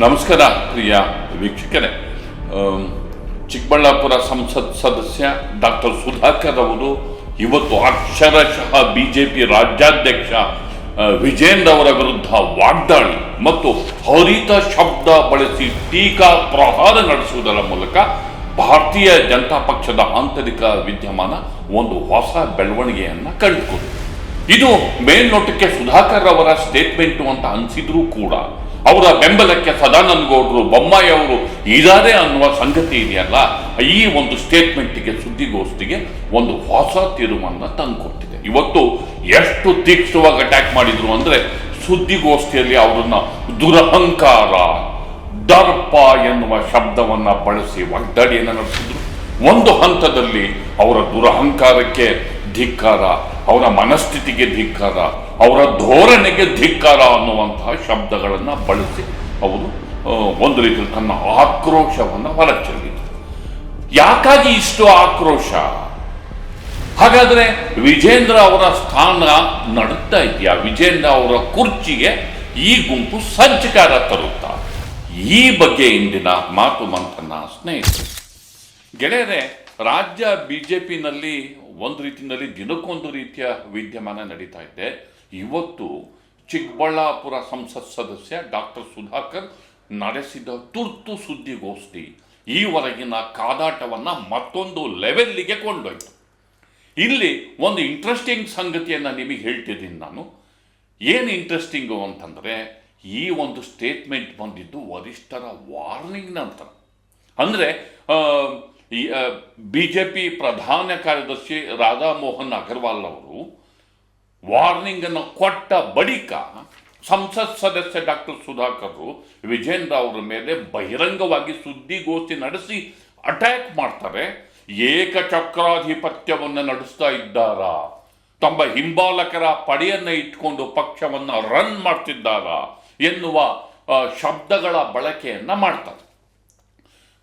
ನಮಸ್ಕಾರ ಪ್ರಿಯ ವೀಕ್ಷಕರೇ. ಚಿಕ್ಕಬಳ್ಳಾಪುರ ಸಂಸತ್ ಸದಸ್ಯ ಡಾಕ್ಟರ್ ಸುಧಾಕರ್ ಅವರು ಇವತ್ತು ಅಕ್ಷರಶಃ ಬಿಜೆಪಿ ರಾಜ್ಯಾಧ್ಯಕ್ಷ ವಿಜೇಂದ್ರ ಅವರ ವಿರುದ್ಧ ವಾಗ್ದಾಳಿ ಮತ್ತು ಹರಿತ ಶಬ್ದ ಬಳಸಿ ಟೀಕಾ ಪ್ರಹಾರ ನಡೆಸುವುದರ ಮೂಲಕ ಭಾರತೀಯ ಜನತಾ ಪಕ್ಷದ ಆಂತರಿಕ ವಿದ್ಯಮಾನ ಒಂದು ಹೊಸ ಬೆಳವಣಿಗೆಯನ್ನು ಕಂಡುಕೊಂಡಿದೆ. ಇದು ಮೇಲ್ನೋಟಕ್ಕೆ ಸುಧಾಕರ್ ಅವರ ಸ್ಟೇಟ್ಮೆಂಟ್ ಅಂತ ಅನಿಸಿದ್ರೂ ಕೂಡ ಅವರ ಬೆಂಬಲಕ್ಕೆ ಸದಾನಂದ ಗೌಡರು, ಬೊಮ್ಮಾಯಿ ಅವರು ಇದ್ದಾರೆ ಅನ್ನುವ ಸಂಗತಿ ಇದೆಯಲ್ಲ, ಈ ಒಂದು ಸ್ಟೇಟ್ಮೆಂಟ್ಗೆ, ಸುದ್ದಿಗೋಷ್ಠಿಗೆ ಒಂದು ಹೊಸ ತಿರುವನ್ನು ತಂದುಕೊಟ್ಟಿದೆ. ಇವತ್ತು ಎಷ್ಟು ತೀಕ್ಷ್ಣವಾಗಿ ಅಟ್ಯಾಕ್ ಮಾಡಿದ್ರು ಅಂದ್ರೆ, ಸುದ್ದಿಗೋಷ್ಠಿಯಲ್ಲಿ ಅವರನ್ನ ದುರಹಂಕಾರ, ದರ್ಪ ಎನ್ನುವ ಶಬ್ದವನ್ನ ಬಳಸಿ ವಾಗ್ದಾಳಿಯನ್ನು ನಡೆಸಿದ್ರು. ಒಂದು ಹಂತದಲ್ಲಿ ಅವರ ದುರಹಂಕಾರಕ್ಕೆ ಧಿಕ್ಕಾರ, ಅವರ ಮನಸ್ಥಿತಿಗೆ ಧಿಕ್ಕಾರ, ಅವರ ಧೋರಣೆಗೆ ಧಿಕ್ಕಾರ ಅನ್ನುವಂತಹ ಶಬ್ದಗಳನ್ನು ಬಳಸಿ ಅವರು ಒಂದು ರೀತಿಯಲ್ಲಿ ತನ್ನ ಆಕ್ರೋಶವನ್ನು ಹೊರಚೆಲ್ಲಿದ್ರು. ಯಾಕಾಗಿ ಇಷ್ಟು ಆಕ್ರೋಶ? ಹಾಗಾದ್ರೆ ವಿಜೇಂದ್ರ ಅವರ ಸ್ಥಾನ ನಡುತ್ತಾ ಇದೆಯಾ? ವಿಜೇಂದ್ರ ಅವರ ಕುರ್ಚಿಗೆ ಈ ಗುಂಪು ಸಂಚಕಾರ ತರುತ್ತಾ? ಈ ಬಗ್ಗೆ ಇಂದಿನ ಮಾತು ಮಂಥನ ಸ್ನೇಹಿತರೆ. ಗೆಳೆಯರೆ, ರಾಜ್ಯ ಬಿಜೆಪಿನಲ್ಲಿ ಒಂದು ರೀತಿಯಲ್ಲಿ ದಿನಕ್ಕೊಂದು ರೀತಿಯ ವಿದ್ಯಮಾನ ನಡೀತಾ ಇದೆ. ಇವತ್ತು ಚಿಕ್ಕಬಳ್ಳಾಪುರ ಸಂಸತ್ ಸದಸ್ಯ ಡಾಕ್ಟರ್ ಸುಧಾಕರ್ ನಡೆಸಿದ ತುರ್ತು ಸುದ್ದಿಗೋಷ್ಠಿ ಈವರೆಗಿನ ಕಾದಾಟವನ್ನ ಮತ್ತೊಂದು ಲೆವೆಲ್ಗೆ ಕೊಂಡೊಯ್ತು. ಇಲ್ಲಿ ಒಂದು ಇಂಟ್ರೆಸ್ಟಿಂಗ್ ಸಂಗತಿಯನ್ನು ನಿಮಗೆ ಹೇಳ್ತಿದ್ದೀನಿ ನಾನು. ಏನು ಇಂಟ್ರೆಸ್ಟಿಂಗು ಅಂತಂದರೆ, ಈ ಒಂದು ಸ್ಟೇಟ್ಮೆಂಟ್ ಬಂದಿದ್ದು ವರಿಷ್ಠರ ವಾರ್ನಿಂಗ್ ನಂತರ. ಅಂದರೆ ಬಿಜೆಪಿ ಪ್ರಧಾನ ಕಾರ್ಯದರ್ಶಿ ರಾಧಾ ಮೋಹನ್ ಅಗರ್ವಾಲ್ ಅವರು ವಾರ್ನಿಂಗ್ ಅನ್ನು ಕೊಟ್ಟ ಬಳಿಕ ಸಂಸತ್ ಸದಸ್ಯ ಡಾಕ್ಟರ್ ಸುಧಾಕರ್ ವಿಜೇಂದ್ರ ಅವರ ಮೇಲೆ ಬಹಿರಂಗವಾಗಿ ಸುದ್ದಿಗೋಷ್ಠಿ ನಡೆಸಿ ಅಟ್ಯಾಕ್ ಮಾಡ್ತಾರೆ. ಏಕಚಕ್ರಾಧಿಪತ್ಯವನ್ನು ನಡೆಸ್ತಾ ಇದ್ದಾರಾ, ತಮ್ಮ ಹಿಂಬಾಲಕರ ಪಡೆಯನ್ನ ಇಟ್ಕೊಂಡು ಪಕ್ಷವನ್ನ ರನ್ ಮಾಡ್ತಿದ್ದಾರಾ ಎನ್ನುವ ಶಬ್ದಗಳ ಬಳಕೆಯನ್ನ ಮಾಡ್ತಾರೆ.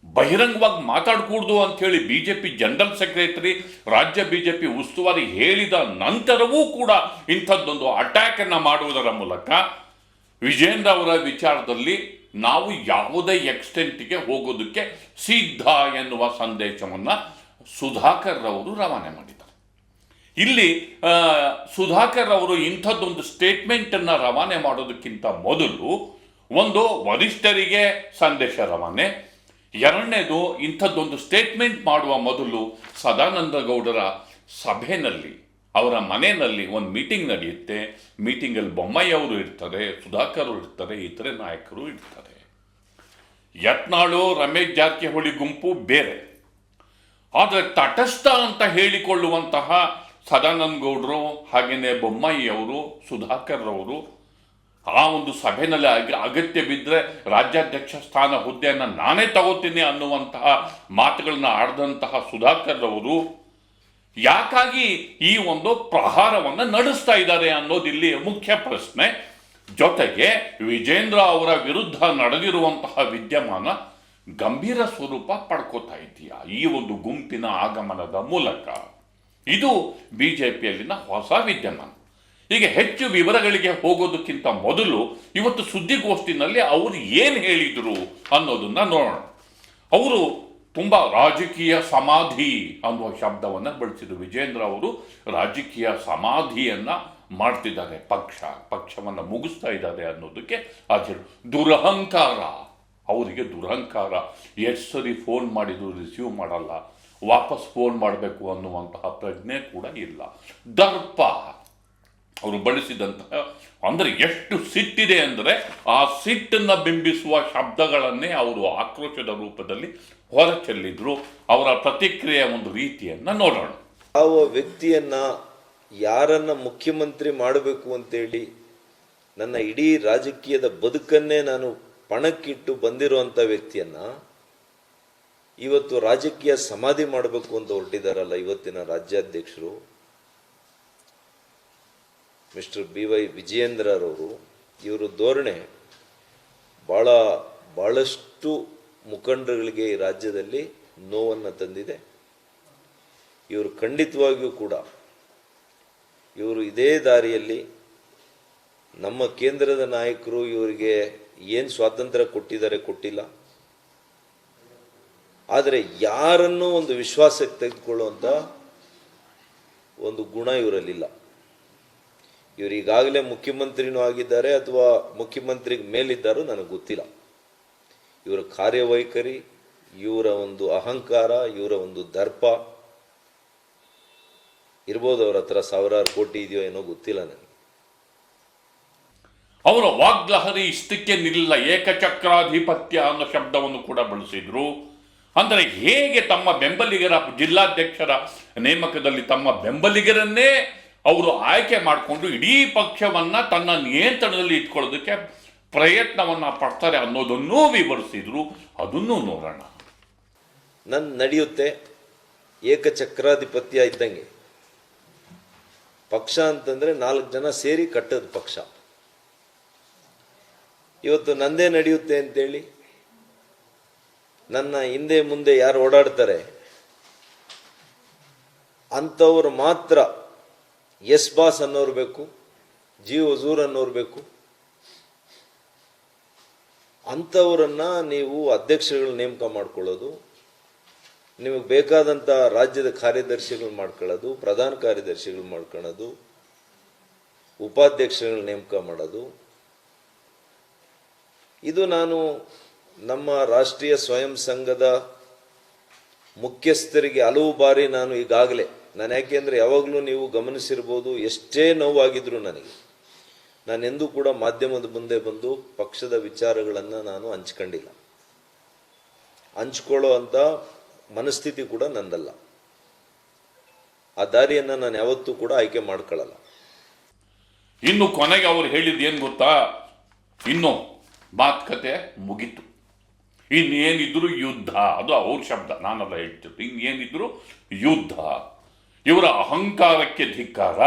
ಬಹಿರಂಗವಾಗಿ ಮಾತಾಡಕೂಡ್ದು ಅಂತ ಹೇಳಿ ಬಿಜೆಪಿ ಜನರಲ್ ಸೆಕ್ರೆಟರಿ, ರಾಜ್ಯ ಬಿಜೆಪಿ ಉಸ್ತುವಾರಿ ಹೇಳಿದ ನಂತರವೂ ಕೂಡ ಇಂಥದ್ದೊಂದು ಅಟ್ಯಾಕ್ ಅನ್ನ ಮಾಡುವುದರ ಮೂಲಕ ವಿಜೇಂದ್ರ ಅವರ ವಿಚಾರದಲ್ಲಿ ನಾವು ಯಾವುದೇ ಎಕ್ಸ್ಟೆಂಟ್ಗೆ ಹೋಗೋದಕ್ಕೆ ಸಿದ್ಧ ಎನ್ನುವ ಸಂದೇಶವನ್ನ ಸುಧಾಕರ್ ಅವರು ರವಾನೆ ಮಾಡಿದ್ದಾರೆ. ಇಲ್ಲಿ ಸುಧಾಕರ್ ಅವರು ಇಂಥದ್ದೊಂದು ಸ್ಟೇಟ್ಮೆಂಟ್ ಅನ್ನ ರವಾನೆ ಮಾಡೋದಕ್ಕಿಂತ ಮೊದಲು ಒಂದು ವರಿಷ್ಠರಿಗೆ ಸಂದೇಶ ರವಾನೆ, ಎರಡನೇದು ಇಂಥದ್ದೊಂದು ಸ್ಟೇಟ್ಮೆಂಟ್ ಮಾಡುವ ಮೊದಲು ಸದಾನಂದ ಗೌಡರ ಸಭೆಯಲ್ಲಿ, ಅವರ ಮನೆಯಲ್ಲಿ ಒಂದು ಮೀಟಿಂಗ್ ನಡೆಯುತ್ತೆ. ಮೀಟಿಂಗಲ್ಲಿ ಬೊಮ್ಮಾಯಿ ಅವರು ಇರ್ತಾರೆ, ಸುಧಾಕರ್ ಅವರು ಇರ್ತಾರೆ, ಇತರೆ ನಾಯಕರು ಇರ್ತಾರೆ. ಯತ್ನಾಳು, ರಮೇಶ್ ಜಾರಕಿಹೊಳಿ ಗುಂಪು ಬೇರೆ. ಆದರೆ ತಟಸ್ಥ ಅಂತ ಹೇಳಿಕೊಳ್ಳುವಂತಹ ಸದಾನಂದ ಗೌಡರು, ಹಾಗೆಯೇ ಬೊಮ್ಮಾಯಿ ಅವರು, ಸುಧಾಕರ್ ಅವರು ಆ ಒಂದು ಸಭೆಯಲ್ಲಿ ಅಗತ್ಯ ಬಿದ್ದರೆ ರಾಜ್ಯಾಧ್ಯಕ್ಷ ಸ್ಥಾನ ಹುದ್ದೆಯನ್ನು ನಾನೇ ತಗೋತೀನಿ ಅನ್ನುವಂತಹ ಮಾತುಗಳನ್ನ ಆಡಿದಂತಹ ಸುಧಾಕರ್ ಅವರು ಯಾಕಾಗಿ ಈ ಒಂದು ಪ್ರಹಾರವನ್ನು ನಡೆಸ್ತಾ ಇದ್ದಾರೆ ಅನ್ನೋದಿಲ್ಲಿ ಮುಖ್ಯ ಪ್ರಶ್ನೆ. ಜೊತೆಗೆ ವಿಜೇಂದ್ರ ಅವರ ವಿರುದ್ಧ ನಡೆದಿರುವಂತಹ ವಿದ್ಯಮಾನ ಗಂಭೀರ ಸ್ವರೂಪ ಪಡ್ಕೋತಾ ಇದೆಯಾ ಈ ಒಂದು ಗುಂಪಿನ ಆಗಮನದ ಮೂಲಕ? ಇದು ಬಿಜೆಪಿಯಲ್ಲಿನ ಹೊಸ ವಿದ್ಯಮಾನ. ಈಗ ಹೆಚ್ಚು ವಿವರಗಳಿಗೆ ಹೋಗೋದಕ್ಕಿಂತ ಮೊದಲು ಇವತ್ತು ಸುದ್ದಿಗೋಷ್ಠಿನಲ್ಲಿ ಅವರು ಏನು ಹೇಳಿದರು ಅನ್ನೋದನ್ನ ನೋಡೋಣ. ಅವರು ತುಂಬ ರಾಜಕೀಯ ಸಮಾಧಿ ಅನ್ನುವ ಶಬ್ದವನ್ನು ಬಳಸಿದರು. ವಿಜೇಂದ್ರ ಅವರು ರಾಜಕೀಯ ಸಮಾಧಿಯನ್ನ ಮಾಡ್ತಿದ್ದಾರೆ, ಪಕ್ಷವನ್ನು ಮುಗಿಸ್ತಾ ಇದ್ದಾರೆ ಅನ್ನೋದಕ್ಕೆ ಅದು ದುರಹಂಕಾರ. ಅವರಿಗೆ ದುರಹಂಕಾರ. ಎಷ್ಟು ಸರಿ ಫೋನ್ ಮಾಡಿದ್ರು ರಿಸೀವ್ ಮಾಡಲ್ಲ, ವಾಪಸ್ ಫೋನ್ ಮಾಡಬೇಕು ಅನ್ನುವಂತಹ ಪ್ರಜ್ಞೆ ಕೂಡ ಇಲ್ಲ. ದರ್ಪ ಅವರು ಬಳಸಿದಂತಹ, ಅಂದರೆ ಎಷ್ಟು ಸಿಟ್ಟಿದೆ ಅಂದರೆ ಆ ಸಿಟ್ಟನ್ನು ಬಿಂಬಿಸುವ ಶಬ್ದಗಳನ್ನೇ ಅವರು ಆಕ್ರೋಶದ ರೂಪದಲ್ಲಿ ಹೊರಚೆಲ್ಲಿದ್ರು. ಅವರ ಪ್ರತಿಕ್ರಿಯೆಯ ಒಂದು ರೀತಿಯನ್ನ ನೋಡೋಣ. ಯಾವ ವ್ಯಕ್ತಿಯನ್ನ, ಯಾರನ್ನ ಮುಖ್ಯಮಂತ್ರಿ ಮಾಡಬೇಕು ಅಂತೇಳಿ ನನ್ನ ಇಡೀ ರಾಜಕೀಯದ ಬದುಕನ್ನೇ ನಾನು ಪಣಕ್ಕಿಟ್ಟು ಬಂದಿರುವಂತ ವ್ಯಕ್ತಿಯನ್ನ ಇವತ್ತು ರಾಜಕೀಯ ಸಮಾಧಿ ಮಾಡಬೇಕು ಅಂತ ಹೊರಟಿದಾರಲ್ಲ ಇವತ್ತಿನ ರಾಜ್ಯಾಧ್ಯಕ್ಷರು ಮಿಸ್ಟರ್ BY ವಿಜಯೇಂದ್ರರವರು, ಇವರು ಧೋರಣೆ ಬಹಳಷ್ಟು ಮುಖಂಡರುಗಳಿಗೆ ಈ ರಾಜ್ಯದಲ್ಲಿ ನೋವನ್ನು ತಂದಿದೆ. ಇವರು ಖಂಡಿತವಾಗಿಯೂ ಕೂಡ ಇವರು ಇದೇ ದಾರಿಯಲ್ಲಿ ನಮ್ಮ ಕೇಂದ್ರದ ನಾಯಕರು ಇವರಿಗೆ ಏನು ಸ್ವಾತಂತ್ರ್ಯ ಕೊಟ್ಟಿಲ್ಲ. ಆದರೆ ಯಾರನ್ನೂ ಒಂದು ವಿಶ್ವಾಸಕ್ಕೆ ತೆಗೆದುಕೊಳ್ಳುವಂಥ ಒಂದು ಗುಣ ಇವರಲ್ಲಿಲ್ಲ. ಇವರು ಈಗಾಗಲೇ ಮುಖ್ಯಮಂತ್ರಿನೂ ಆಗಿದ್ದಾರೆ ಅಥವಾ ಮುಖ್ಯಮಂತ್ರಿಗೆ ಮೇಲಿದ್ದಾರೋ ನನಗೆ ಗೊತ್ತಿಲ್ಲ. ಇವರ ಕಾರ್ಯವೈಖರಿ, ಇವರ ಒಂದು ಅಹಂಕಾರ, ಇವರ ಒಂದು ದರ್ಪ ಇರ್ಬೋದು. ಅವ್ರ ಹತ್ರ ಸಾವಿರಾರು ಕೋಟಿ ಇದೆಯೋ ಏನೋ ಗೊತ್ತಿಲ್ಲ ನನಗೆ. ಅವರ ವಾಗ್ಲಹರಿ ಇಷ್ಟಕ್ಕೆ ನಿಲ್ಲ. ಏಕಚಕ್ರಾಧಿಪತ್ಯ ಅನ್ನೋ ಶಬ್ದವನ್ನು ಕೂಡ ಬಳಸಿದ್ರು. ಅಂದರೆ ಹೇಗೆ ತಮ್ಮ ಬೆಂಬಲಿಗರ, ಜಿಲ್ಲಾಧ್ಯಕ್ಷರ ನೇಮಕದಲ್ಲಿ ತಮ್ಮ ಬೆಂಬಲಿಗರನ್ನೇ ಅವರು ಆಯ್ಕೆ ಮಾಡಿಕೊಂಡು ಇಡೀ ಪಕ್ಷವನ್ನ ತನ್ನ ನಿಯಂತ್ರಣದಲ್ಲಿ ಇಟ್ಕೊಳ್ಳೋದಕ್ಕೆ ಪ್ರಯತ್ನವನ್ನ ಪಡ್ತಾರೆ ಅನ್ನೋದನ್ನೂ ವಿವರಿಸಿದ್ರು. ಅದನ್ನೂ ನೋಡೋಣ. ನನ್ನ ನಡೆಯುತ್ತೆ ಏಕಚಕ್ರಾಧಿಪತ್ಯ ಇದ್ದಂಗೆ. ಪಕ್ಷ ಅಂತಂದ್ರೆ 4 ಜನ ಸೇರಿ ಕಟ್ಟದ ಪಕ್ಷ. ಇವತ್ತು ನಂದೇ ನಡೆಯುತ್ತೆ ಅಂತೇಳಿ ನನ್ನ ಹಿಂದೆ ಮುಂದೆ ಯಾರು ಓಡಾಡ್ತಾರೆ ಅಂಥವ್ರು ಮಾತ್ರ ಎಸ್ ಬಾಸ್ ಅನ್ನೋರು ಬೇಕು, ಜಿ ಹುಜೂರ್ ಅನ್ನೋರು ಬೇಕು. ಅಂಥವ್ರನ್ನ ನೀವು ಅಧ್ಯಕ್ಷರುಗಳು ನೇಮಕ ಮಾಡ್ಕೊಳ್ಳೋದು, ನಿಮಗೆ ಬೇಕಾದಂಥ ರಾಜ್ಯದ ಕಾರ್ಯದರ್ಶಿಗಳು ಮಾಡ್ಕೊಳ್ಳೋದು, ಪ್ರಧಾನ ಕಾರ್ಯದರ್ಶಿಗಳು ಮಾಡ್ಕೊಳ್ಳೋದು, ಉಪಾಧ್ಯಕ್ಷರುಗಳು ನೇಮಕ ಮಾಡೋದು. ಇದು ನಾನು ನಮ್ಮ ರಾಷ್ಟ್ರೀಯ ಸ್ವಯಂ ಸಂಘದ ಮುಖ್ಯಸ್ಥರಿಗೆ ಹಲವು ಬಾರಿ ನಾನು ಈಗಾಗಲೇ, ನಾನು ಯಾಕೆಂದರೆ ಯಾವಾಗಲೂ ನೀವು ಗಮನಿಸಿರ್ಬೋದು, ಎಷ್ಟೇ ನೋವಾಗಿದ್ರು ನನಗೆ, ನಾನೆಂದೂ ಕೂಡ ಮಾಧ್ಯಮದ ಮುಂದೆ ಬಂದು ಪಕ್ಷದ ವಿಚಾರಗಳನ್ನು ನಾನು ಹಂಚ್ಕೊಂಡಿಲ್ಲ. ಹಂಚ್ಕೊಳ್ಳೋ ಅಂಥ ಮನಸ್ಥಿತಿ ಕೂಡ ನಂದಲ್ಲ. ಆ ದಾರಿಯನ್ನು ನಾನು ಯಾವತ್ತೂ ಕೂಡ ಆಯ್ಕೆ ಮಾಡ್ಕೊಳ್ಳಲ್ಲ. ಇನ್ನು ಕೊನೆಗೆ ಅವ್ರು ಹೇಳಿದ್ದು ಏನು ಗೊತ್ತಾ? ಇನ್ನು ಮಾತುಕತೆ ಮುಗಿತು, ಇನ್ನೇನಿದ್ರು ಯುದ್ಧ. ಅದು ಅವ್ರ ಶಬ್ದ, ನಾನಲ್ಲ ಹೇಳ್ತಿದ್ದು. ಇನ್ನೇನಿದ್ರು ಯುದ್ಧ. ಇವರ ಅಹಂಕಾರಕ್ಕೆ ಧಿಕ್ಕಾರ,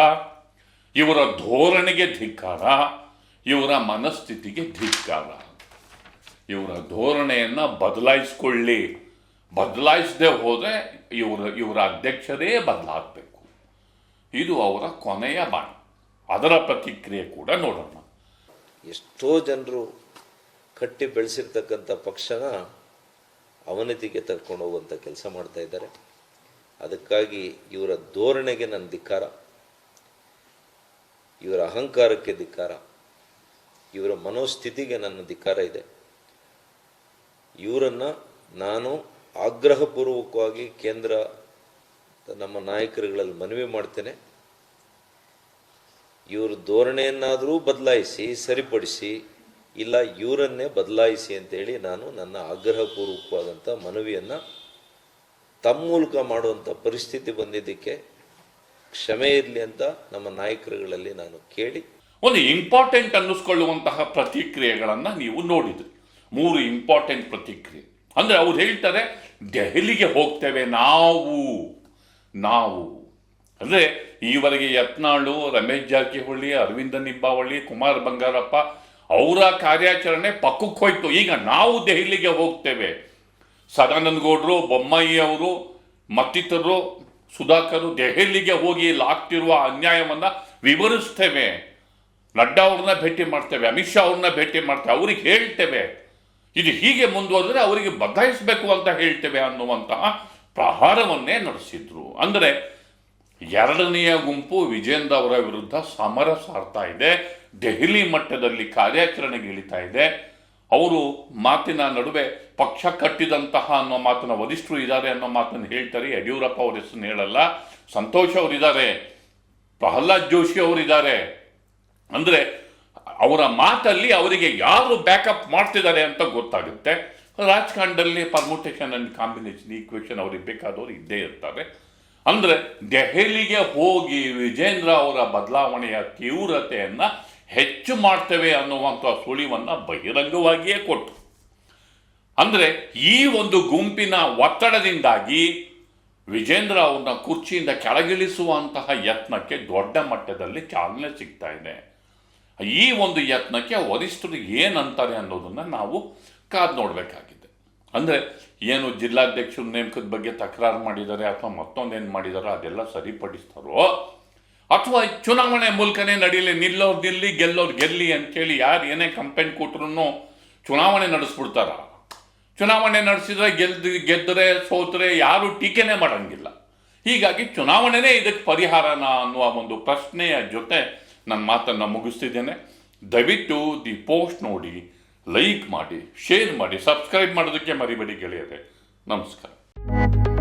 ಇವರ ಧೋರಣೆಗೆ ಧಿಕ್ಕಾರ, ಇವರ ಮನಸ್ಥಿತಿಗೆ ಧಿಕ್ಕಾರ. ಇವರ ಧೋರಣೆಯನ್ನು ಬದಲಾಯಿಸದೆ ಹೋದರೆ ಇವರ ಅಧ್ಯಕ್ಷರೇ ಬದಲಾಗಬೇಕು. ಇದು ಅವರ ಕೊನೆಯ ಬಾಣಿ. ಅದರ ಪ್ರತಿಕ್ರಿಯೆ ಕೂಡ ನೋಡೋಣ. ಎಷ್ಟೋ ಜನರು ಕಟ್ಟಿ ಬೆಳೆಸಿರ್ತಕ್ಕಂಥ ಪಕ್ಷನ ಅವನತಿಗೆ ತರ್ಕೊಂಡು ಹೋಗುವಂಥ ಕೆಲಸ ಮಾಡ್ತಾ ಇದ್ದಾರೆ. ಅದಕ್ಕಾಗಿ ಇವರ ಧೋರಣೆಗೆ ನನ್ನ ಧಿಕ್ಕಾರ, ಇವರ ಅಹಂಕಾರಕ್ಕೆ ಧಿಕ್ಕಾರ, ಇವರ ಮನೋಸ್ಥಿತಿಗೆ ನನ್ನ ಧಿಕ್ಕಾರ ಇದೆ. ಇವರನ್ನು ನಾನು ಆಗ್ರಹಪೂರ್ವಕವಾಗಿ ಕೇಂದ್ರ ನಮ್ಮ ನಾಯಕರುಗಳಲ್ಲಿ ಮನವಿ ಮಾಡ್ತೇನೆ. ಇವ್ರ ಧೋರಣೆಯನ್ನಾದರೂ ಬದಲಾಯಿಸಿ, ಸರಿಪಡಿಸಿ, ಇಲ್ಲ ಇವರನ್ನೇ ಬದಲಾಯಿಸಿ ಅಂತೇಳಿ ನಾನು ನನ್ನ ಆಗ್ರಹಪೂರ್ವಕವಾದಂಥ ಮನವಿಯನ್ನು ತಮ್ಮ ಮೂಲಕ ಮಾಡುವಂಥ ಪರಿಸ್ಥಿತಿ ಬಂದಿದ್ದಕ್ಕೆ ಕ್ಷಮೆ ಇರಲಿ ಅಂತ ನಮ್ಮ ನಾಯಕರುಗಳಲ್ಲಿ ನಾನು ಕೇಳಿ. ಒಂದು ಇಂಪಾರ್ಟೆಂಟ್ ಅನ್ನಿಸ್ಕೊಳ್ಳುವಂತಹ ಪ್ರತಿಕ್ರಿಯೆಗಳನ್ನು ನೀವು ನೋಡಿದ್ರಿ. 3 ಇಂಪಾರ್ಟೆಂಟ್ ಪ್ರತಿಕ್ರಿಯೆ. ಅಂದರೆ ಅವ್ರು ಹೇಳ್ತಾರೆ, ದೆಹಲಿಗೆ ಹೋಗ್ತೇವೆ ನಾವು. ಅಂದರೆ ಈವರೆಗೆ ಯತ್ನಾಳು, ರಮೇಶ್ ಜಾರಕಿಹೊಳಿ, ಅರವಿಂದ ನಿಂಬಾವಳಿ, ಕುಮಾರ್ ಬಂಗಾರಪ್ಪ ಅವರ ಕಾರ್ಯಾಚರಣೆ ಪಕ್ಕಕ್ಕೆ ಹೋಯ್ತು. ಈಗ ನಾವು ದೆಹಲಿಗೆ ಹೋಗ್ತೇವೆ. ಸದಾನಂದ ಗೌಡರು, ಬೊಮ್ಮಾಯಿ ಅವರು ಮತ್ತಿತರರು, ಸುಧಾಕರ್ ದೆಹಲಿಗೆ ಹೋಗಿ ಇಲ್ಲಿ ಆಗ್ತಿರುವ ಅನ್ಯಾಯವನ್ನು ವಿವರಿಸ್ತೇವೆ. ನಡ್ಡಾ ಅವ್ರನ್ನ ಭೇಟಿ ಮಾಡ್ತೇವೆ, ಅಮಿತ್ ಶಾ ಅವ್ರನ್ನ ಭೇಟಿ ಮಾಡ್ತೇವೆ, ಅವ್ರಿಗೆ ಹೇಳ್ತೇವೆ. ಇದು ಹೀಗೆ ಮುಂದುವರೆದ್ರೆ ಅವರಿಗೆ ಬದಲಾಯಿಸಬೇಕು ಅಂತ ಹೇಳ್ತೇವೆ ಅನ್ನುವಂತಹ ಪ್ರಹಾರವನ್ನೇ ನಡೆಸಿದ್ರು. ಅಂದರೆ ಎರಡನೆಯ ಗುಂಪು ವಿಜೇಂದ್ರ ಅವರ ವಿರುದ್ಧ ಸಮರ ಸಾರ್ತಾ ಇದೆ, ದೆಹಲಿ ಮಟ್ಟದಲ್ಲಿ ಕಾರ್ಯಾಚರಣೆಗೆ ಇಳಿತಾ ಇದೆ. ಅವರು ಮಾತಿನ ನಡುವೆ ಪಕ್ಷ ಕಟ್ಟಿದಂತಹ ಅನ್ನೋ ಮಾತನ್ನ ವರಿಷ್ಠರು ಇದ್ದಾರೆ ಅನ್ನೋ ಮಾತನ್ನು ಹೇಳ್ತಾರೆ. ಯಡಿಯೂರಪ್ಪ ಅವ್ರ ಹೆಸರು ಹೇಳಲ್ಲ, ಸಂತೋಷ್ ಅವರಿದ್ದಾರೆ, ಪ್ರಹ್ಲಾದ್ ಜೋಶಿ ಅವರಿದ್ದಾರೆ. ಅಂದರೆ ಅವರ ಮಾತಲ್ಲಿ ಅವರಿಗೆ ಯಾರು ಬ್ಯಾಕಪ್ ಮಾಡ್ತಿದ್ದಾರೆ ಅಂತ ಗೊತ್ತಾಗುತ್ತೆ. ರಾಜಕಾರಣದಲ್ಲಿ ಪರ್ಮುಟೇಷನ್ ಅಂಡ್ ಕಾಂಬಿನೇಷನ್ ಈಕ್ವೇಷನ್ ಅವ್ರಿಗೆ ಬೇಕಾದವರು ಇದ್ದೇ ಇರ್ತಾರೆ. ಅಂದರೆ ದೆಹಲಿಗೆ ಹೋಗಿ ವಿಜೇಂದ್ರ ಅವರ ಬದಲಾವಣೆಯ ತೀವ್ರತೆಯನ್ನು ಹೆಚ್ಚು ಮಾಡ್ತೇವೆ ಅನ್ನುವಂಥ ಸುಳಿವನ್ನು ಬಹಿರಂಗವಾಗಿಯೇ ಕೊಟ್ಟು, ಅಂದರೆ ಈ ಒಂದು ಗುಂಪಿನ ಒತ್ತಡದಿಂದಾಗಿ ವಿಜೇಂದ್ರ ಅವ್ರನ್ನ ಕುರ್ಚಿಯಿಂದ ಕೆಳಗಿಳಿಸುವಂತಹ ಯತ್ನಕ್ಕೆ ದೊಡ್ಡ ಮಟ್ಟದಲ್ಲಿ ಚಾಲನೆ ಸಿಗ್ತಾ ಇದೆ. ಈ ಒಂದು ಯತ್ನಕ್ಕೆ ವರಿಷ್ಠರು ಏನಂತಾರೆ ಅನ್ನೋದನ್ನು ನಾವು ಕಾದು ನೋಡಬೇಕಾಗಿದೆ. ಅಂದರೆ ಏನು ಜಿಲ್ಲಾಧ್ಯಕ್ಷರು ನೇಮಕದ ಬಗ್ಗೆ ತಕರಾರು ಮಾಡಿದ್ದಾರೆ ಅಥವಾ ಮತ್ತೊಂದೇನು ಮಾಡಿದಾರೋ ಅದೆಲ್ಲ ಸರಿಪಡಿಸ್ತಾರೋ, ಅಥವಾ ಚುನಾವಣೆ ಮೂಲಕನೇ ನಡೀಲಿ, ನಿಲ್ಲೋರು ನಿಲ್ಲಿ ಗೆಲ್ಲೋರು ಗೆಲ್ಲಿ ಅಂತೇಳಿ ಯಾರು ಏನೇ ಕಂಪ್ಲೇಂಟ್ ಕೊಟ್ರು ಚುನಾವಣೆ ನಡೆಸ್ಬಿಡ್ತಾರ? ಚುನಾವಣೆ ನಡೆಸಿದ್ರೆ ಗೆದ್ದರೆ ಸೋತ್ರೆ ಯಾರು ಟೀಕೆನೇ ಮಾಡಂಗಿಲ್ಲ. ಹೀಗಾಗಿ ಚುನಾವಣೆನೇ ಇದಕ್ಕೆ ಪರಿಹಾರನ ಅನ್ನುವ ಒಂದು ಪ್ರಶ್ನೆಯ ಜೊತೆ ನನ್ನ ಮಾತನ್ನು ಮುಗಿಸ್ತಿದ್ದೇನೆ. ದಯವಿಟ್ಟು ದಿ ಪೋಸ್ಟ್ ನೋಡಿ, ಲೈಕ್ ಮಾಡಿ, ಶೇರ್ ಮಾಡಿ, ಸಬ್ಸ್ಕ್ರೈಬ್ ಮಾಡೋದಕ್ಕೆ ಮರಿಬೇಡಿ ಗೆಳೆಯರೆ. ನಮಸ್ಕಾರ.